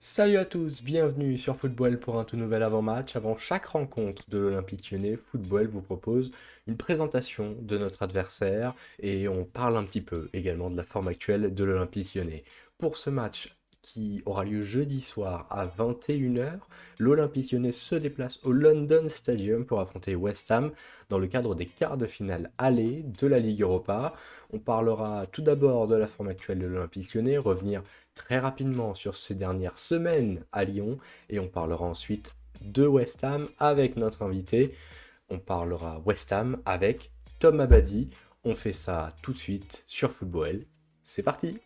Salut à tous, bienvenue sur Football pour un tout nouvel avant-match. Avant chaque rencontre de l'Olympique Lyonnais, Football vous propose une présentation de notre adversaire et on parle un petit peu également de la forme actuelle de l'Olympique Lyonnais. Pour ce match qui aura lieu jeudi soir à 21 h, l'Olympique Lyonnais se déplace au London Stadium pour affronter West Ham dans le cadre des quarts de finale aller de la Ligue Europa. On parlera tout d'abord de la forme actuelle de l'Olympique Lyonnais, revenir très rapidement sur ces dernières semaines à Lyon et on parlera ensuite de West Ham avec notre invité. On parlera West Ham avec Tom Abadi. On fait ça tout de suite sur Football. C'est parti!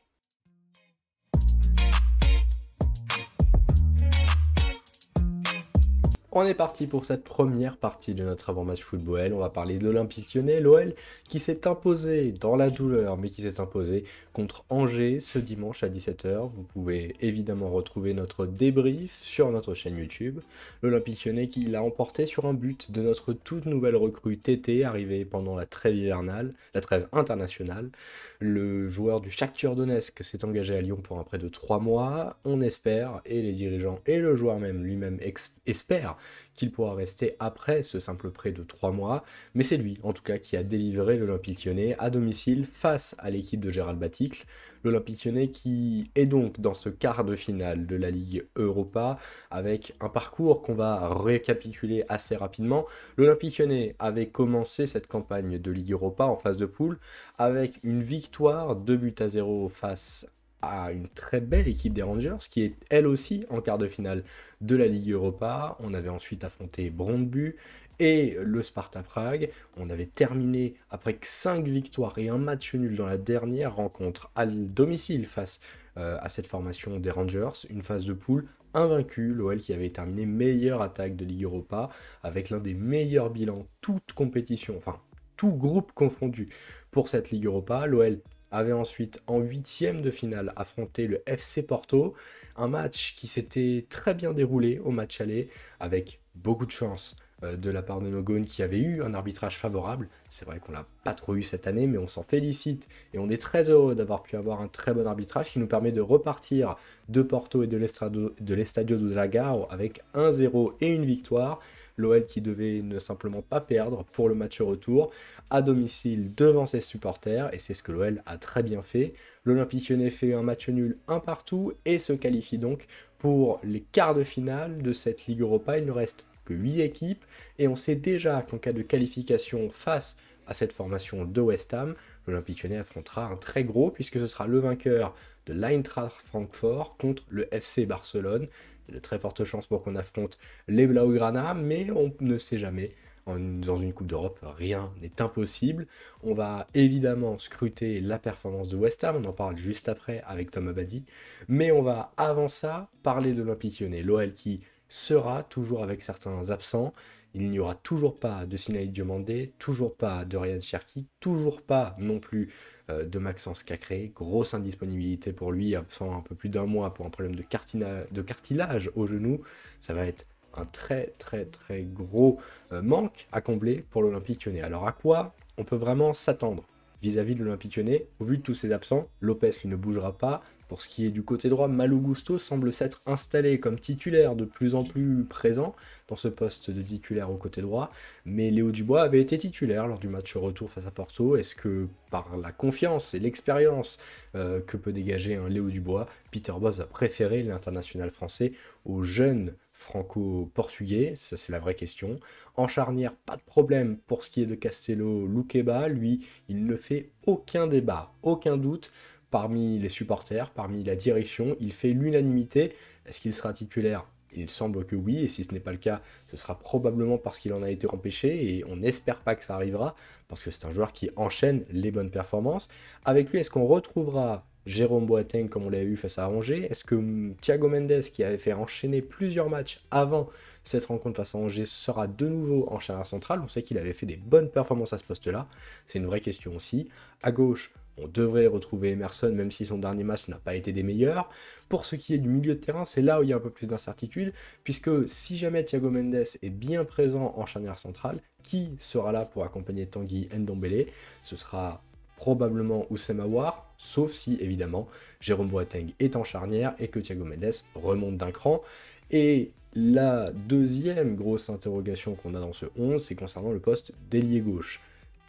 On est parti pour cette première partie de notre avant-match football. On va parler de l'Olympique Lyonnais, l'OL, qui s'est imposé dans la douleur, mais qui s'est imposé contre Angers ce dimanche à 17 h. Vous pouvez évidemment retrouver notre débrief sur notre chaîne YouTube. L'Olympique Lyonnais qui l'a emporté sur un but de notre toute nouvelle recrue TT, arrivée pendant la trêve hivernale, la trêve internationale. Le joueur du Shakhtar Donetsk s'est engagé à Lyon pour un prêt de 3 mois. On espère, et les dirigeants et le joueur même lui-même espèrent, qu'il pourra rester après ce simple prêt de 3 mois, mais c'est lui en tout cas qui a délivré l'Olympique Lyonnais à domicile face à l'équipe de Gérald Baticle. L'Olympique Lyonnais qui est donc dans ce quart de finale de la Ligue Europa avec un parcours qu'on va récapituler assez rapidement. L'Olympique Lyonnais avait commencé cette campagne de Ligue Europa en phase de poule avec une victoire 2-0 face à une très belle équipe des Rangers, qui est elle aussi en quart de finale de la Ligue Europa. On avait ensuite affronté Brøndby et le Sparta Prague. On avait terminé après 5 victoires et un match nul dans la dernière rencontre à domicile face à cette formation des Rangers. Une phase de poule invaincu, l'OL qui avait terminé meilleure attaque de Ligue Europa avec l'un des meilleurs bilans, toute compétition, enfin tout groupe confondu pour cette Ligue Europa. L'OL avait ensuite en huitième de finale affronté le FC Porto, un match qui s'était très bien déroulé au match aller, avec beaucoup de chance de la part de Nogone qui avait eu un arbitrage favorable. C'est vrai qu'on l'a pas trop eu cette année, mais on s'en félicite et on est très heureux d'avoir pu avoir un très bon arbitrage qui nous permet de repartir de Porto et de l'Estadio do Dragão avec 1-0 et une victoire. L'OL qui devait ne simplement pas perdre pour le match retour à domicile devant ses supporters, et c'est ce que l'OL a très bien fait. L'Olympique Lyonnais fait un match nul un partout et se qualifie donc pour les quarts de finale de cette Ligue Europa. Il ne reste que 8 équipes et on sait déjà qu'en cas de qualification face à cette formation de West Ham, l'Olympique Lyonnais affrontera un très gros, puisque ce sera le vainqueur de l'Eintracht Francfort contre le FC Barcelone. Il y a de très fortes chances pour qu'on affronte les Blaugrana, mais on ne sait jamais. Dans une Coupe d'Europe, rien n'est impossible. On va évidemment scruter la performance de West Ham, on en parle juste après avec Tom Abadi, mais on va avant ça parler de l'Olympique Lyonnais, l'OL qui sera toujours avec certains absents. Il n'y aura toujours pas de Sinaï Diomandé, toujours pas de Ryan Cherki, toujours pas non plus de Maxence Cacré. Grosse indisponibilité pour lui, absent un peu plus d'un mois pour un problème de cartilage au genou. Ça va être un très très très gros manque à combler pour l'Olympique Lyonnais. Alors à quoi on peut vraiment s'attendre vis-à-vis de l'Olympique Lyonnais? Au vu de tous ces absents, Lopez qui ne bougera pas. Pour ce qui est du côté droit, Malo Gusto semble s'être installé comme titulaire de plus en plus présent dans ce poste de titulaire au côté droit, mais Léo Dubois avait été titulaire lors du match retour face à Porto. Est-ce que par la confiance et l'expérience que peut dégager un Léo Dubois, Peter Bosz a préféré l'international français au jeune franco-portugais? Ça c'est la vraie question. En charnière, pas de problème pour ce qui est de Castello Luqueba, lui, il ne fait aucun débat, aucun doute. Parmi les supporters, parmi la direction, il fait l'unanimité. Est-ce qu'il sera titulaire? Il semble que oui, et si ce n'est pas le cas, ce sera probablement parce qu'il en a été empêché, et on n'espère pas que ça arrivera, parce que c'est un joueur qui enchaîne les bonnes performances. Avec lui, est-ce qu'on retrouvera Jérôme Boateng comme on l'a eu face à Angers? Est-ce que Thiago Mendes, qui avait fait enchaîner plusieurs matchs avant cette rencontre face à Angers, sera de nouveau en charnière centrale? On sait qu'il avait fait des bonnes performances à ce poste-là, c'est une vraie question aussi. À gauche, on devrait retrouver Emerson, même si son dernier match n'a pas été des meilleurs. Pour ce qui est du milieu de terrain, c'est là où il y a un peu plus d'incertitude, puisque si jamais Thiago Mendes est bien présent en charnière centrale, qui sera là pour accompagner Tanguy Ndombele? Ce sera probablement Oussem Aouar, sauf si, évidemment, Jérôme Boateng est en charnière et que Thiago Mendes remonte d'un cran. Et la deuxième grosse interrogation qu'on a dans ce 11, c'est concernant le poste d'ailier gauche.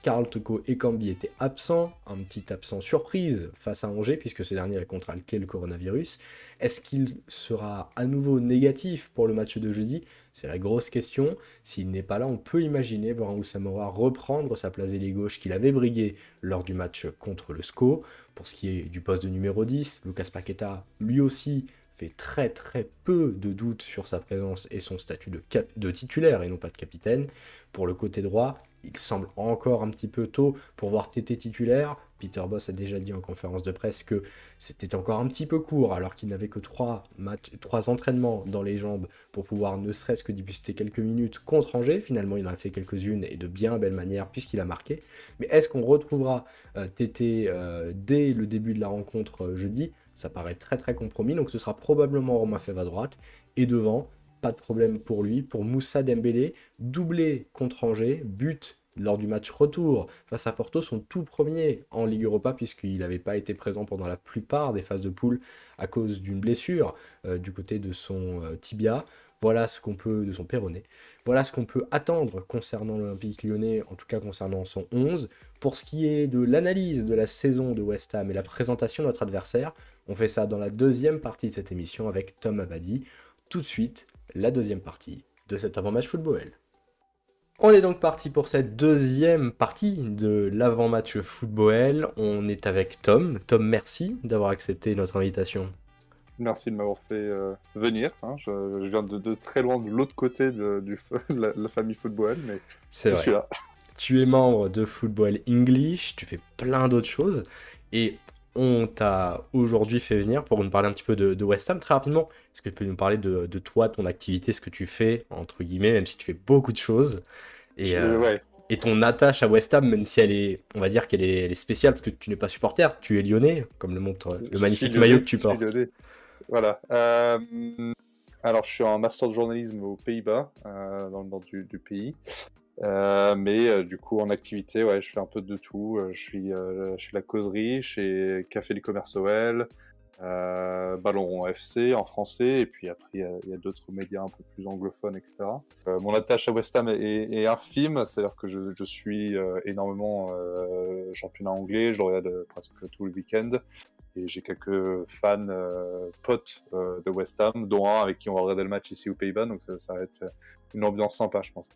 Karl Toko Ekambi était absent, un petit absent surprise face à Angers, puisque ce dernier a contracté le coronavirus. Est-ce qu'il sera à nouveau négatif pour le match de jeudi? C'est la grosse question. S'il n'est pas là, on peut imaginer voir un Houssam Aouar reprendre sa place d'ailier gauche qu'il avait brigué lors du match contre le SCO. Pour ce qui est du poste de numéro 10, Lucas Paqueta, lui aussi, fait très très peu de doutes sur sa présence et son statut de titulaire et non pas de capitaine. Pour le côté droit, il semble encore un petit peu tôt pour voir Tété titulaire. Peter Bosz a déjà dit en conférence de presse que c'était encore un petit peu court alors qu'il n'avait que 3 entraînements dans les jambes pour pouvoir ne serait-ce que disputer quelques minutes contre Angers. Finalement, il en a fait quelques-unes et de bien belle manière puisqu'il a marqué. Mais est-ce qu'on retrouvera Tété dès le début de la rencontre jeudi? Ça paraît très très compromis, donc ce sera probablement Romain Fèvre à droite. Et devant, pas de problème pour lui, pour Moussa Dembélé, doublé contre Angers, but lors du match retour face à Porto, son tout premier en Ligue Europa, puisqu'il n'avait pas été présent pendant la plupart des phases de poule à cause d'une blessure du côté de son tibia. Voilà ce qu'on peut, de son péroné. Voilà ce qu'on peut attendre concernant l'Olympique Lyonnais, en tout cas concernant son 11. Pour ce qui est de l'analyse de la saison de West Ham et la présentation de notre adversaire, on fait ça dans la deuxième partie de cette émission avec Tom Abadi. Tout de suite, la deuxième partie de cet avant-match football. On est donc parti pour cette deuxième partie de l'avant-match football. On est avec Tom. Tom, merci d'avoir accepté notre invitation. Merci de m'avoir fait venir. Hein. Je viens de très loin de l'autre côté de la famille football, mais je suis là. Tu es membre de Football English, tu fais plein d'autres choses, et on t'a aujourd'hui fait venir pour nous parler un petit peu de West Ham. Très rapidement, est-ce que tu peux nous parler de toi, ton activité, ce que tu fais, entre guillemets, même si tu fais beaucoup de choses, et ton attache à West Ham, même si elle est, on va dire qu'elle est spéciale, parce que tu n'es pas supporter, tu es lyonnais, comme le montre le magnifique maillot que tu portes. Voilà. Alors, je suis en master de journalisme aux Pays-Bas, dans le nord du pays. Mais du coup, en activité, je fais un peu de tout. Je suis chez La Causerie, chez Café du Commerce OL, Ballon Rond FC en français, et puis après, il y a d'autres médias un peu plus anglophones, etc. Mon attache à West Ham est infime, c'est-à-dire que je suis énormément championnat anglais, je le regarde presque tout le week-end. Et j'ai quelques fans potes de West Ham, dont un avec qui on va regarder le match ici aux Pays-Bas, donc ça va être une ambiance sympa, je pense.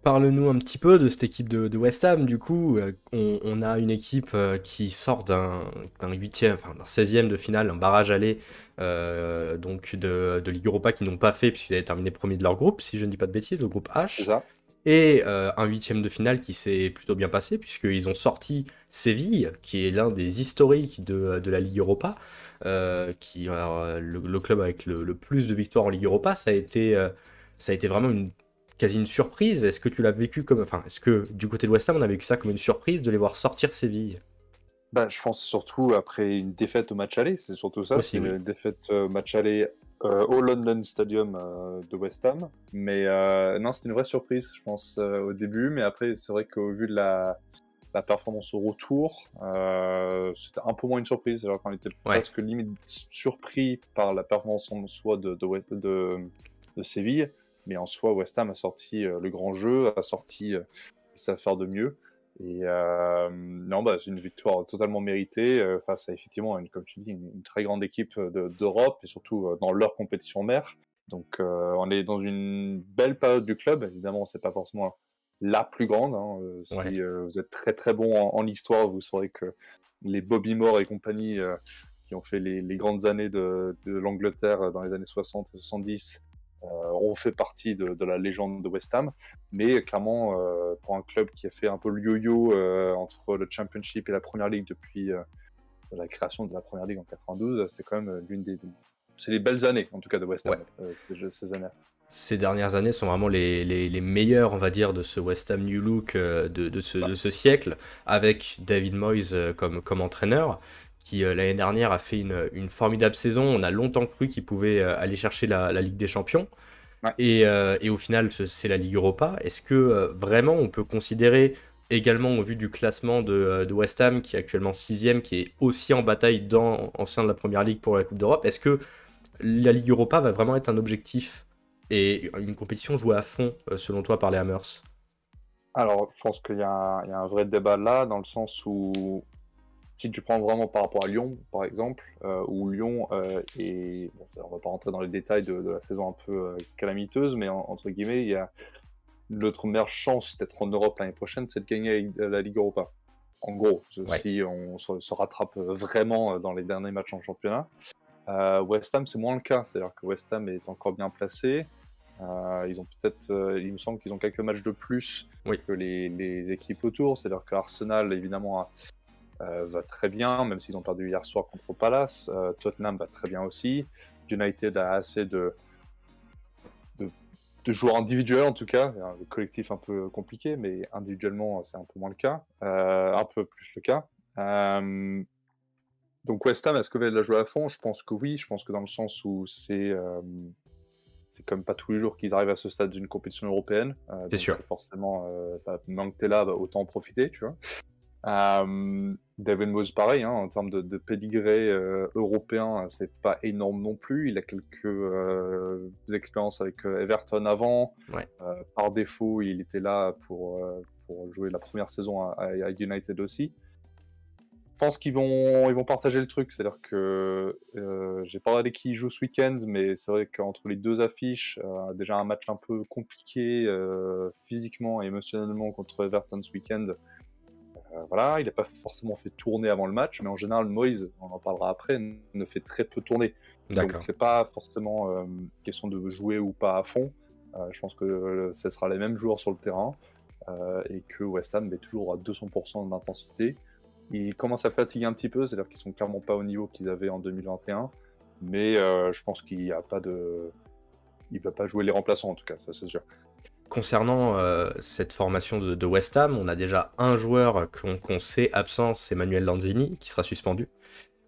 Parle-nous un petit peu de cette équipe de West Ham. Du coup, on a une équipe qui sort d'un 16e de finale, un barrage aller donc de Ligue Europa qu'ils n'ont pas fait puisqu'ils avaient terminé premier de leur groupe, si je ne dis pas de bêtises, le groupe H. C'est ça. Et un 8e de finale qui s'est plutôt bien passé, puisqu'ils ont sorti Séville, qui est l'un des historiques de la Ligue Europa, qui le club avec le plus de victoires en Ligue Europa. Ça a été vraiment quasi une surprise. Est-ce que tu l'as vécu comme... Enfin, est-ce que du côté de West Ham, on a vécu ça comme une surprise de les voir sortir Séville? Je pense surtout après une défaite au match aller, c'est surtout ça. Aussi, c'est une défaite match aller au London Stadium de West Ham. Mais non, c'était une vraie surprise, je pense, au début. Mais après, c'est vrai qu'au vu de la performance au retour, c'était un peu moins une surprise. Alors qu'on était presque limite surpris par la performance en soi de Séville. Mais en soi, West Ham a sorti le grand jeu, a sorti sa affaire de mieux. Et non, c'est une victoire totalement méritée face à effectivement, comme tu dis, une très grande équipe d'Europe et surtout dans leur compétition mère. Donc on est dans une belle période du club. Évidemment, c'est pas forcément la plus grande. Hein. Si vous êtes très très bon en l'histoire, vous saurez que les Bobby Moore et compagnie qui ont fait les grandes années de l'Angleterre dans les années 60 et 70 ont fait partie de la légende de West Ham, mais clairement pour un club qui a fait un peu le yo-yo entre le Championship et la Première Ligue depuis la création de la Première Ligue en 92, c'est quand même c'est les belles années en tout cas de West Ham, ces années. Ces dernières années sont vraiment les meilleures, on va dire, de ce West Ham New Look de ce siècle, avec David Moyes comme entraîneur, qui l'année dernière a fait une formidable saison. On a longtemps cru qu'il pouvait aller chercher la Ligue des Champions. Et au final, c'est la Ligue Europa. Est-ce que vraiment on peut considérer également au vu du classement de West Ham, qui est actuellement 6ème, qui est aussi en bataille en sein de la Première Ligue pour la Coupe d'Europe, est-ce que la Ligue Europa va vraiment être un objectif et une compétition jouée à fond, selon toi, par les Hammers? Alors, je pense qu'il y a un vrai débat là, dans le sens où, si tu prends vraiment par rapport à Lyon, par exemple, où Lyon est... Bon, on va pas rentrer dans les détails de la saison un peu calamiteuse, mais entre guillemets, il y a notre meilleure chance d'être en Europe l'année prochaine, c'est de gagner la Ligue Europa. En gros, Ouais. si on se rattrape vraiment dans les derniers matchs en championnat. West Ham, c'est moins le cas. C'est-à-dire que West Ham est encore bien placé. Ils ont peut-être, il me semble qu'ils ont quelques matchs de plus Oui. que les équipes autour. C'est-à-dire qu'Arsenal, évidemment, va très bien, même s'ils ont perdu hier soir contre Palace. Tottenham va très bien aussi. United a assez de, de joueurs individuels, en tout cas. Le collectif un peu compliqué, mais individuellement, c'est un peu moins le cas. Un peu plus le cas. Donc West Ham, est-ce que va la jouer à fond? Je pense que oui. Je pense que dans le sens où c'est comme pas tous les jours qu'ils arrivent à ce stade d'une compétition européenne. C'est Donc sûr. forcément, maintenant que t'es là, autant en profiter, tu vois. David Moyes, pareil, hein, en termes de pédigré européen, c'est pas énorme non plus. Il a quelques expériences avec Everton avant. Ouais. Par défaut, il était là pour jouer la première saison à United aussi. Je pense qu'ils vont partager le truc, c'est-à-dire que j'ai pas regardé qui joue ce week-end, mais c'est vrai qu'entre les deux affiches, déjà un match un peu compliqué physiquement et émotionnellement contre Everton ce week-end. Voilà, il n'a pas forcément fait tourner avant le match, mais en général, Moyes, on en parlera après, ne fait très peu tourner. Donc D'accord. c'est pas forcément question de jouer ou pas à fond. Je pense que ce sera les mêmes joueurs sur le terrain et que West Ham est toujours à 200% d'intensité. Ils commencent à fatiguer un petit peu, c'est-à-dire qu'ils sont clairement pas au niveau qu'ils avaient en 2021, mais je pense qu'il y a pas de... Il va pas jouer les remplaçants en tout cas, ça c'est sûr. Concernant cette formation de West Ham, on a déjà un joueur qu'on sait absent, c'est Manuel Lanzini, qui sera suspendu.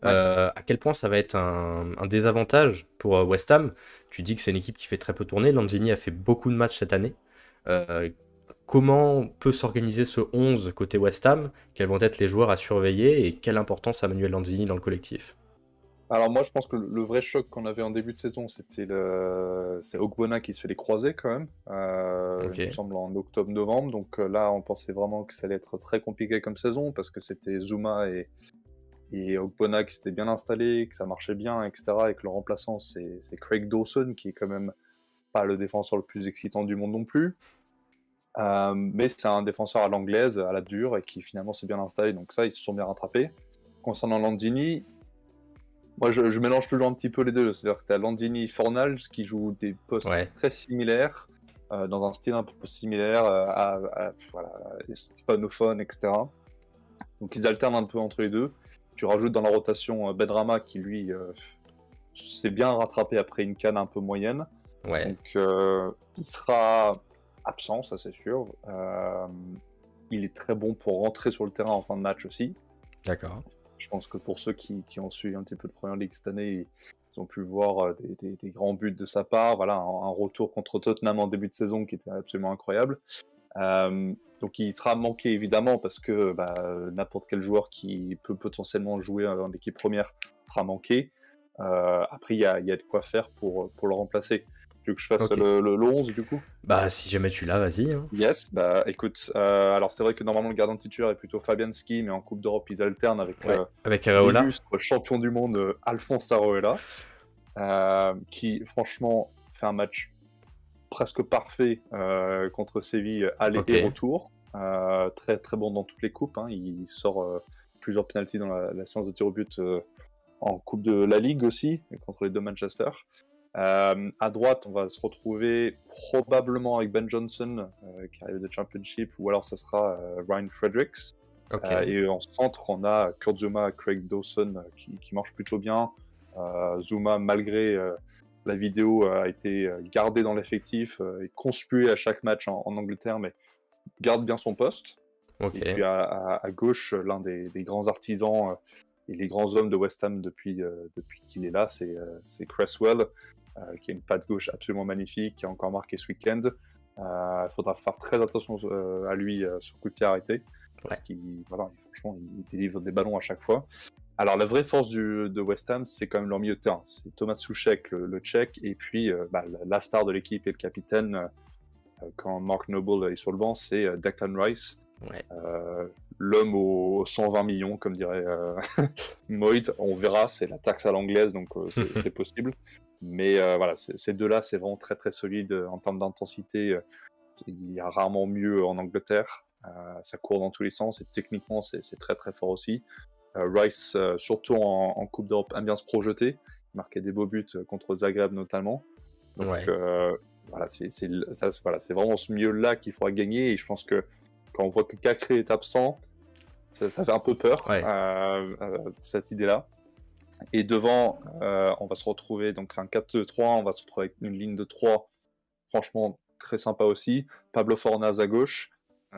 Ouais. À quel point ça va être un désavantage pour West Ham? Tu dis que c'est une équipe qui fait très peu tourner. Lanzini a fait beaucoup de matchs cette année. Comment peut s'organiser ce 11 côté West Ham? Quels vont être les joueurs à surveiller et quelle importance a Manuel Lanzini dans le collectif? Alors moi je pense que le vrai choc qu'on avait en début de saison, c'est Ogbonna qui se fait les croisés quand même, Ok. il me semble en octobre-novembre, donc là on pensait vraiment que ça allait être très compliqué comme saison, parce que c'était Zuma et Ogbonna qui s'étaient bien installés, que ça marchait bien, etc. Et que le remplaçant c'est Craig Dawson, qui est quand même pas le défenseur le plus excitant du monde non plus. Mais c'est un défenseur à l'anglaise, à la dure, et qui finalement s'est bien installé, donc ça, ils se sont bien rattrapés. Concernant Landini, moi je mélange toujours un petit peu les deux, c'est-à-dire que tu as Landini et Fornals qui jouent des postes Ouais. très similaires, dans un style un peu similaire, voilà, hispanophone, etc. Donc ils alternent un peu entre les deux. Tu rajoutes dans la rotation Benrahma qui lui s'est bien rattrapé après une canne un peu moyenne. Ouais. Donc il sera absent, ça c'est sûr. Il est très bon pour rentrer sur le terrain en fin de match aussi. D'accord. Je pense que pour ceux qui ont suivi un petit peu de Premier League cette année, ils ont pu voir des grands buts de sa part. Voilà, un retour contre Tottenham en début de saison qui était absolument incroyable. Donc il sera manqué évidemment parce que n'importe quel joueur qui peut potentiellement jouer en équipe première sera manqué. Après, il y a de quoi faire pour le remplacer. Tu veux que je fasse Ok. le 11 du coup? Bah, si jamais tu l'as, vas-y, hein. Yes, bah écoute, alors c'est vrai que normalement le gardien titulaire est plutôt Fabianski, mais en Coupe d'Europe ils alternent avec Ouais. Avec Areola. l'illustre champion du monde Alphonse Areola, qui franchement fait un match presque parfait contre Séville aller Ok. et retour. Très très bon dans toutes les coupes, hein. Il sort plusieurs penalties dans la séance de tir au but en Coupe de la Ligue aussi, contre les deux Manchester. À droite, on va se retrouver probablement avec Ben Johnson qui arrive de Championship, ou alors ça sera Ryan Fredericks. Ok. Et en centre, on a Kurt Zouma, Craig Dawson qui marche plutôt bien. Zouma, malgré la vidéo, a été gardé dans l'effectif et conspué à chaque match en Angleterre, mais garde bien son poste. Ok. Et puis à gauche, l'un des grands artisans et les grands hommes de West Ham depuis qu'il est là, c'est Cresswell, qui a une patte gauche absolument magnifique, qui a encore marqué ce week-end. Il faudra faire très attention à lui sur coup de pied arrêté, parce franchement, il délivre des ballons à chaque fois. Alors, la vraie force de West Ham, c'est quand même leur milieu de terrain. C'est Thomas Souček, le Tchèque, et puis la star de l'équipe et le capitaine, quand Mark Noble est sur le banc, c'est Declan Rice. Ouais. L'homme aux 120 millions, comme dirait Moyes. On verra, c'est la taxe à l'anglaise, donc c'est possible. Mais voilà, ces deux-là, c'est vraiment très très solide en termes d'intensité. Il y a rarement mieux en Angleterre. Ça court dans tous les sens et techniquement, c'est très très fort aussi. Rice, surtout en Coupe d'Europe, aime bien se projeter. Il marquait des beaux buts contre Zagreb notamment. Donc voilà, c'est vraiment ce milieu-là qu'il faudra gagner. Et je pense que quand on voit que Cacré est absent, ça fait un peu peur, cette idée-là. Et devant, on va se retrouver, donc c'est un 4-2-3, on va se retrouver avec une ligne de 3, franchement très sympa aussi. Pablo Fornaz à gauche,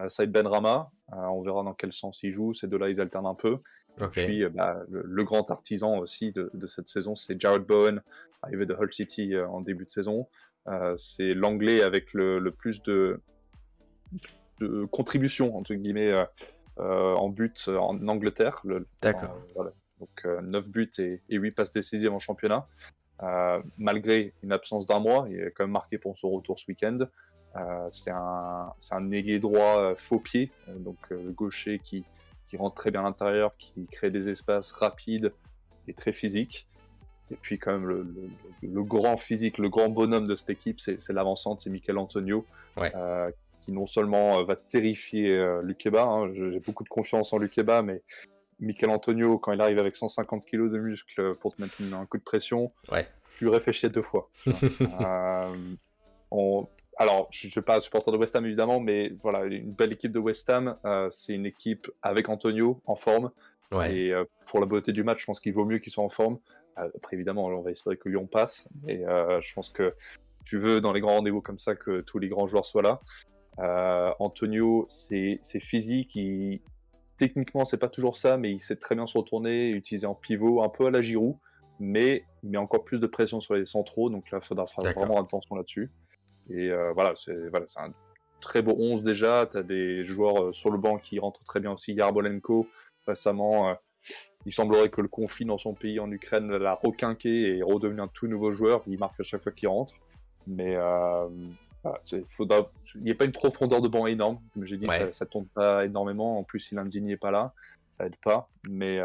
Saïd Benrahma, on verra dans quel sens il joue, ces deux-là ils alternent un peu. Okay. Puis le grand artisan aussi de cette saison, c'est Jared Bowen, arrivé de Hull City en début de saison. C'est l'anglais avec le plus de contribution, entre guillemets, en but en Angleterre. D'accord. Donc 9 buts et 8 passes décisives en championnat. Malgré une absence d'un mois, il est quand même marqué pour son retour ce week-end. C'est un ailier droit faux pied, donc gaucher qui rentre très bien à l'intérieur, qui crée des espaces rapides et très physiques. Et puis quand même le grand physique, le grand bonhomme de cette équipe, c'est l'avancante, c'est Michail Antonio, qui non seulement va terrifier Lukeba, hein, j'ai beaucoup de confiance en Lukeba, mais Michail Antonio, quand il arrive avec 150 kg de muscles pour te mettre un coup de pression, tu réfléchis 2 fois. Alors, je ne suis pas supporter de West Ham évidemment, mais voilà, une belle équipe de West Ham, c'est une équipe avec Antonio en forme. Et pour la beauté du match, je pense qu'il vaut mieux qu'ils soient en forme. Après, évidemment, on va espérer que Lyon passe. Et je pense que tu veux, dans les grands rendez-vous comme ça, que tous les grands joueurs soient là. Antonio, c'est physique. Techniquement, c'est pas toujours ça, mais il sait très bien se retourner, utiliser en pivot, un peu à la Giroud, mais encore plus de pression sur les centraux. Donc là, il faudra faire vraiment attention là-dessus. Et voilà, c'est un très beau 11 déjà. Tu as des joueurs sur le banc qui rentrent très bien aussi. Yarmolenko, récemment, il semblerait que le conflit dans son pays en Ukraine l'a requinqué et est redevenu un tout nouveau joueur. Il marque à chaque fois qu'il rentre. Mais voilà, il n'y a pas une profondeur de banc énorme. Comme j'ai dit, ça ne tourne pas énormément. En plus, si Landini n'est pas là, ça aide pas. Mais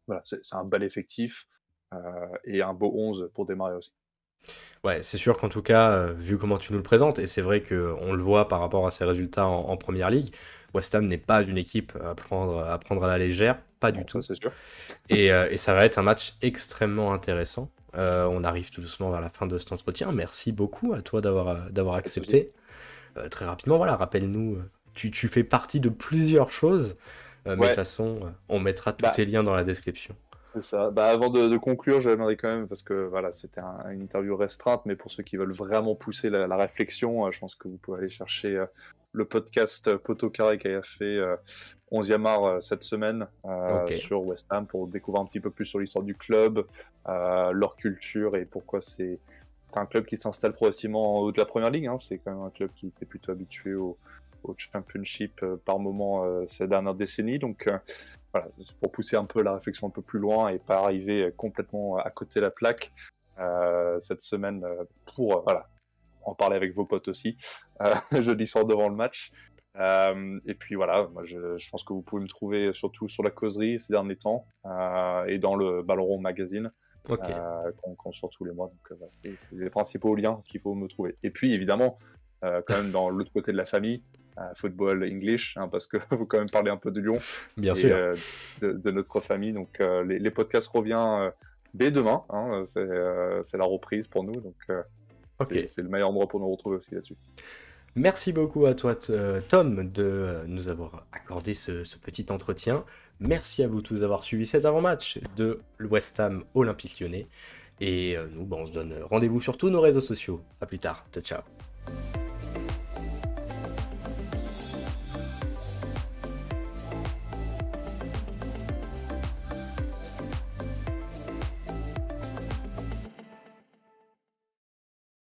voilà, c'est un bel effectif et un beau 11 pour démarrer aussi. Ouais, c'est sûr qu'en tout cas, vu comment tu nous le présentes, et c'est vrai qu'on le voit par rapport à ses résultats en Première Ligue, West Ham n'est pas une équipe à prendre à la légère, pas du tout. Ça, c'est sûr. Et ça va être un match extrêmement intéressant. On arrive tout doucement vers la fin de cet entretien. Merci beaucoup à toi d'avoir accepté. Très rapidement, voilà, rappelle-nous, tu fais partie de plusieurs choses, mais de toute façon, on mettra tous tes liens dans la description. C'est ça. Avant de conclure, j'aimerais quand même, parce que voilà, c'était une interview restreinte, mais pour ceux qui veulent vraiment pousser la réflexion, je pense que vous pouvez aller chercher le podcast Poteau Carré qui a fait 11e art cette semaine sur West Ham pour découvrir un petit peu plus sur l'histoire du club, leur culture et pourquoi c'est un club qui s'installe progressivement en haut de la Première Ligue. Hein. C'est quand même un club qui était plutôt habitué au Championship par moment ces dernières décennies. Donc voilà, pour pousser un peu la réflexion un peu plus loin et pas arriver complètement à côté de la plaque cette semaine pour en parler avec vos potes aussi jeudi soir devant le match. Et puis voilà, moi je pense que vous pouvez me trouver surtout sur la causerie ces derniers temps et dans le Ballon Rond magazine qu'on sort tous les mois. Donc c'est les principaux liens qu'il faut me trouver. Et puis évidemment, quand même dans l'autre côté de la famille, football English, hein, parce qu'il faut quand même parler un peu de Lyon et de notre famille. Donc les podcasts reviennent dès demain, hein, c'est la reprise pour nous, donc c'est le meilleur endroit pour nous retrouver aussi là-dessus. Merci beaucoup à toi Tom de nous avoir accordé ce petit entretien. Merci à vous tous d'avoir suivi cet avant-match de West Ham Olympique Lyonnais. Et nous, on se donne rendez-vous sur tous nos réseaux sociaux. À plus tard, ciao.